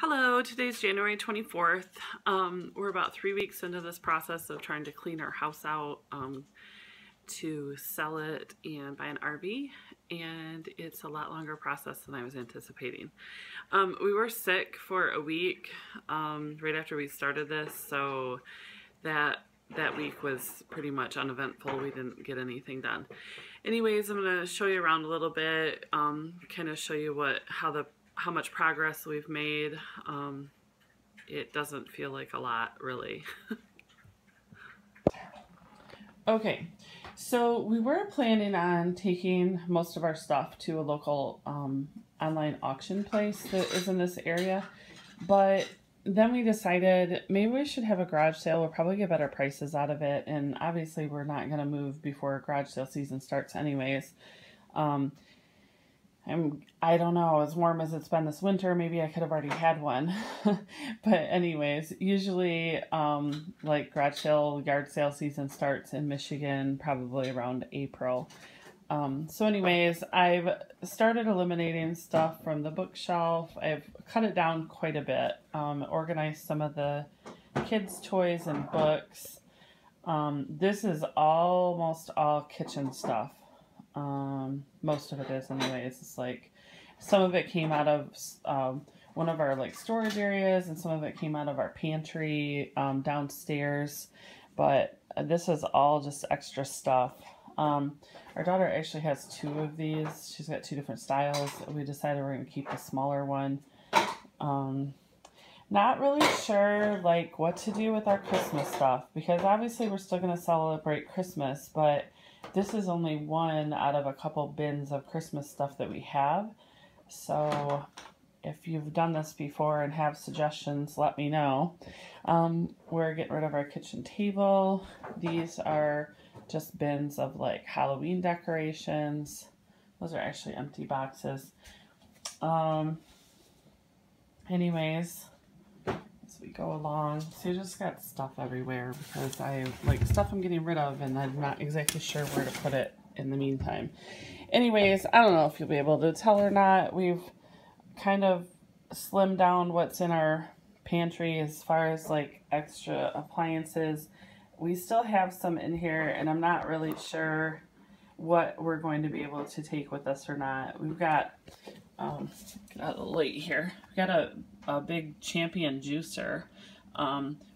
Hello, today's January 24th. We're about 3 weeks into this process of trying to clean our house out to sell it and buy an RV, and it's a lot longer process than I was anticipating. We were sick for a week right after we started this, so that week was pretty much uneventful. We didn't get anything done. Anyways, I'm going to show you around a little bit, kind of show you how much progress we've made. It doesn't feel like a lot, really. Okay, so we were planning on taking most of our stuff to a local online auction place that is in this area, but then we decided maybe we should have a garage sale. We'll probably get better prices out of it, and obviously we're not going to move before garage sale season starts anyways. I don't know, as warm as it's been this winter, maybe I could have already had one. But anyways, usually like garage sale, yard sale season starts in Michigan probably around April. So anyways, I've started eliminating stuff from the bookshelf. I've cut it down quite a bit, organized some of the kids' toys and books. This is almost all kitchen stuff. Most of it is anyways. It's like some of it came out of one of our like storage areas, and some of it came out of our pantry downstairs, but this is all just extra stuff. Our daughter actually has two of these. She's got two different styles. We decided we're going to keep the smaller one. Not really sure like what to do with our Christmas stuff, because obviously we're still going to celebrate Christmas, but this is only one out of a couple bins of Christmas stuff that we have. So if you've done this before and have suggestions, let me know. We're getting rid of our kitchen table. These are just bins of like Halloween decorations. Those are actually empty boxes. Anyways, as we go along, so you just got stuff everywhere because I like stuff I'm getting rid of and I'm not exactly sure where to put it in the meantime. Anyways, I don't know if you'll be able to tell or not. We've kind of slimmed down what's in our pantry as far as like extra appliances. We still have some in here, and I'm not really sure what we're going to be able to take with us or not. We've got, got a light here. We've got a big Champion juicer.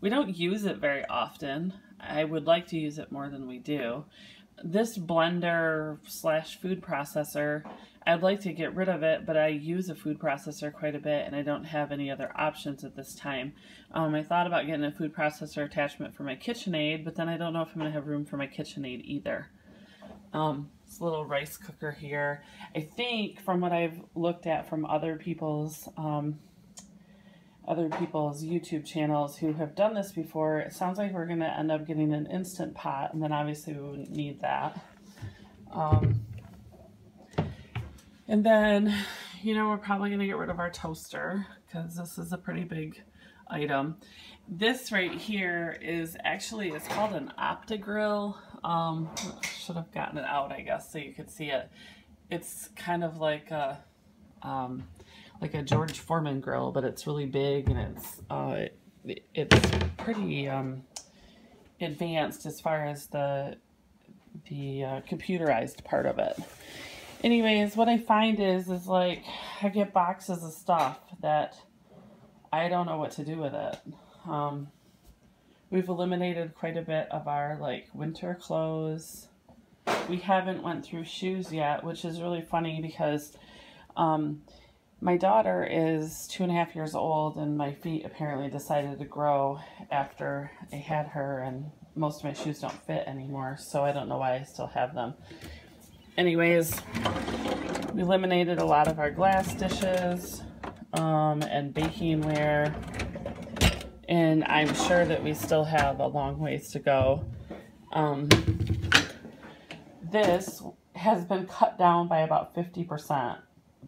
We don't use it very often. I would like to use it more than we do. This blender / food processor, I'd like to get rid of it, but I use a food processor quite a bit and I don't have any other options at this time. I thought about getting a food processor attachment for my KitchenAid, but then I don't know if I'm going to have room for my KitchenAid either. This little rice cooker here. I think from what I've looked at from other people's YouTube channels who have done this before, it sounds like we're going to end up getting an Instant Pot, and then obviously we wouldn't need that. And then, you know, we're probably going to get rid of our toaster because this is a pretty big item. This right here is actually, it's called an OptiGrill. Should have gotten it out, I guess, so you could see it. It's kind of like a George Foreman grill, but it's really big, and it's pretty advanced as far as the computerized part of it. Anyways, what I find is like I get boxes of stuff that I don't know what to do with it. We've eliminated quite a bit of our like winter clothes. We haven't went through shoes yet, which is really funny because my daughter is 2.5 years old, and my feet apparently decided to grow after I had her, and most of my shoes don't fit anymore, so I don't know why I still have them. Anyways, we eliminated a lot of our glass dishes and bakingware, and I'm sure that we still have a long ways to go. This has been cut down by about 50%.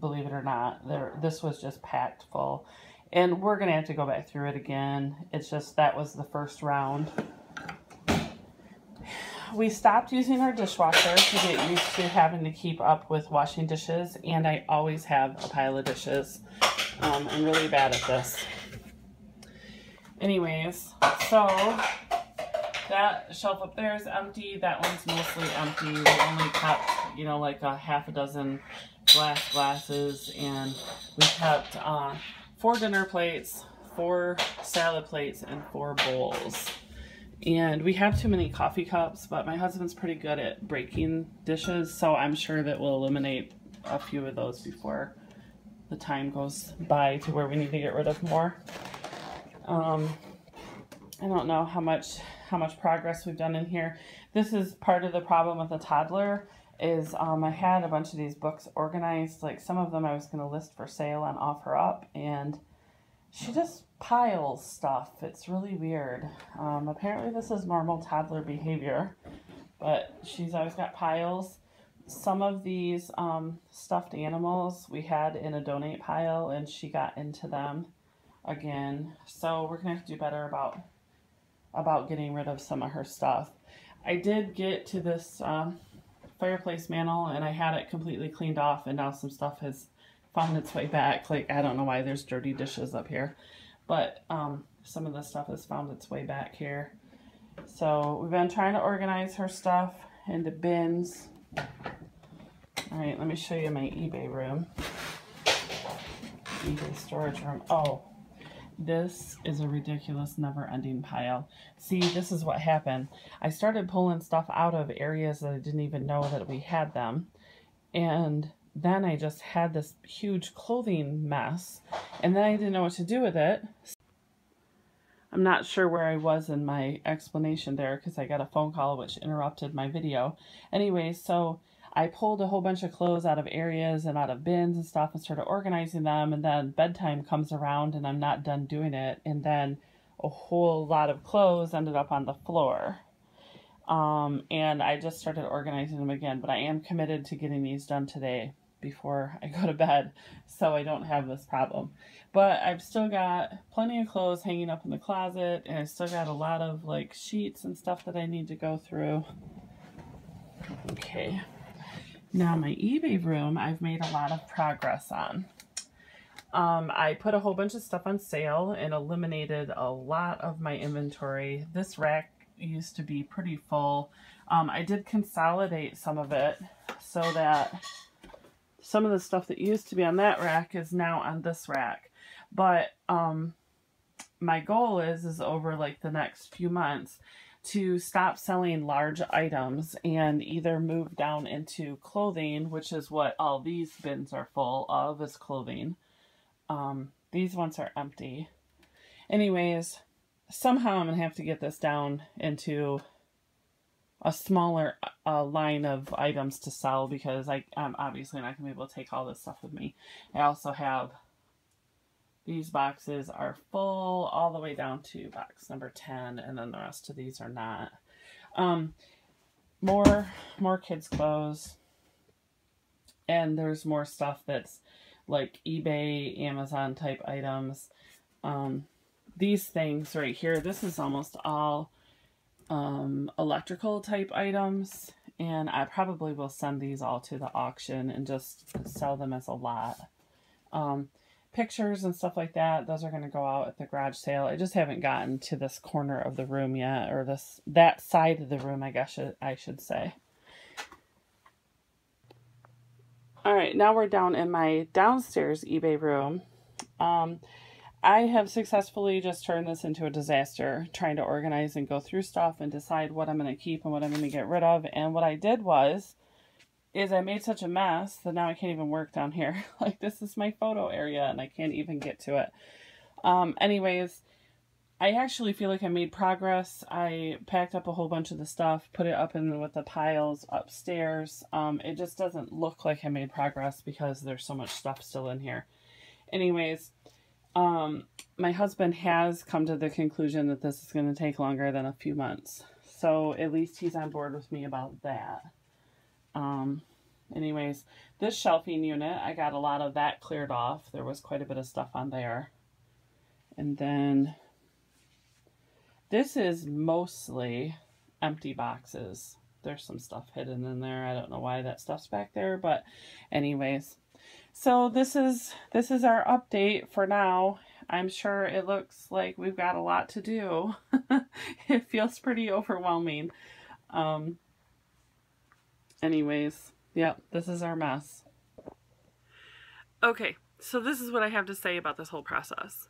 Believe it or not. This was just packed full, and we're gonna have to go back through it again. It's just that was the first round. We stopped using our dishwasher to get used to having to keep up with washing dishes, and I always have a pile of dishes. I'm really bad at this. Anyways, so that shelf up there is empty. That one's mostly empty. We only kept, you know, like a half a dozen glasses, and we kept 4 dinner plates, 4 salad plates, and 4 bowls. And we have too many coffee cups, but my husband's pretty good at breaking dishes, so I'm sure that we'll eliminate a few of those before the time goes by to where we need to get rid of more. I don't know how much progress we've done in here. This is part of the problem with a toddler is I had a bunch of these books organized. Like some of them I was going to list for sale on OfferUp, and she just piles stuff. It's really weird. Apparently this is normal toddler behavior, but she's always got piles. Some of these stuffed animals we had in a donate pile, and she got into them again. So we're gonna have to do better about getting rid of some of her stuff. I did get to this fireplace mantle, and I had it completely cleaned off, and now some stuff has found its way back. Like, I don't know why there's dirty dishes up here, but some of the stuff has found its way back here. So we've been trying to organize her stuff into bins. All right, let me show you my eBay room. eBay storage room. Oh, this is a ridiculous never-ending pile. See, this is what happened. I started pulling stuff out of areas that I didn't even know that we had them. And then I just had this huge clothing mess. And then I didn't know what to do with it. I'm not sure where I was in my explanation there because I got a phone call which interrupted my video. Anyway, so I pulled a whole bunch of clothes out of areas and out of bins and stuff and started organizing them, and then bedtime comes around and I'm not done doing it, and then a whole lot of clothes ended up on the floor. And I just started organizing them again, but I am committed to getting these done today before I go to bed so I don't have this problem. But I've still got plenty of clothes hanging up in the closet, and I still got a lot of like sheets and stuff that I need to go through. Okay. Now my eBay room, I've made a lot of progress on. I put a whole bunch of stuff on sale and eliminated a lot of my inventory. This rack used to be pretty full. I did consolidate some of it so that some of the stuff that used to be on that rack is now on this rack. But my goal is over like the next few months to stop selling large items and either move down into clothing, which is what all these bins are full of, is clothing. These ones are empty. Anyways, somehow I'm going to have to get this down into a smaller line of items to sell, because I'm obviously not going to be able to take all this stuff with me. I also have these boxes are full all the way down to box number 10, and then the rest of these are not. More kids' clothes, and there's more stuff that's like eBay, Amazon type items. These things right here, this is almost all electrical type items, and I probably will send these all to the auction and just sell them as a lot. Pictures and stuff like that, those are going to go out at the garage sale. I just haven't gotten to this corner of the room yet, or that side of the room, I guess I should say. All right, now we're down in my downstairs eBay room. I have successfully just turned this into a disaster, trying to organize and go through stuff and decide what I'm going to keep and what I'm going to get rid of. And what I did is I made such a mess that now I can't even work down here. Like, this is my photo area and I can't even get to it. Anyways, I actually feel like I made progress. I packed up a whole bunch of the stuff, put it up in with the piles upstairs. It just doesn't look like I made progress because there's so much stuff still in here. Anyways, my husband has come to the conclusion that this is going to take longer than a few months. So at least he's on board with me about that. Anyways, this shelving unit, I got a lot of that cleared off. There was quite a bit of stuff on there. And then this is mostly empty boxes. There's some stuff hidden in there. I don't know why that stuff's back there, but anyways. So this is our update for now. I'm sure it looks like we've got a lot to do. It feels pretty overwhelming. Anyways, yeah, this is our mess. Okay, so this is what I have to say about this whole process.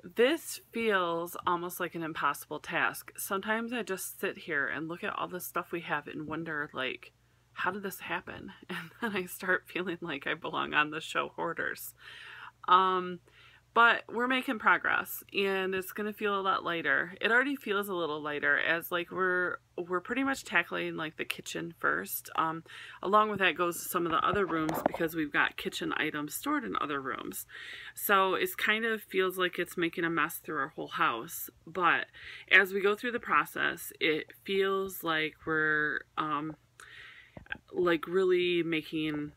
This feels almost like an impossible task. Sometimes I just sit here and look at all the stuff we have and wonder, like, how did this happen? And then I start feeling like I belong on the show Hoarders. But we're making progress, and it's going to feel a lot lighter. It already feels a little lighter, as like we're pretty much tackling like the kitchen first. Along with that goes some of the other rooms, because we've got kitchen items stored in other rooms. So it's kind of feels like it's making a mess through our whole house. But as we go through the process, it feels like we're like really making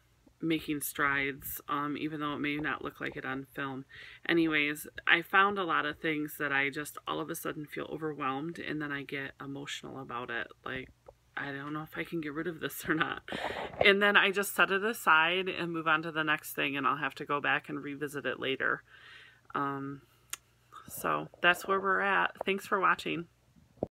strides, even though it may not look like it on film. Anyways, I found a lot of things that I just all of a sudden feel overwhelmed, and then I get emotional about it. Like, I don't know if I can get rid of this or not. And then I just set it aside and move on to the next thing, and I'll have to go back and revisit it later. So that's where we're at. Thanks for watching.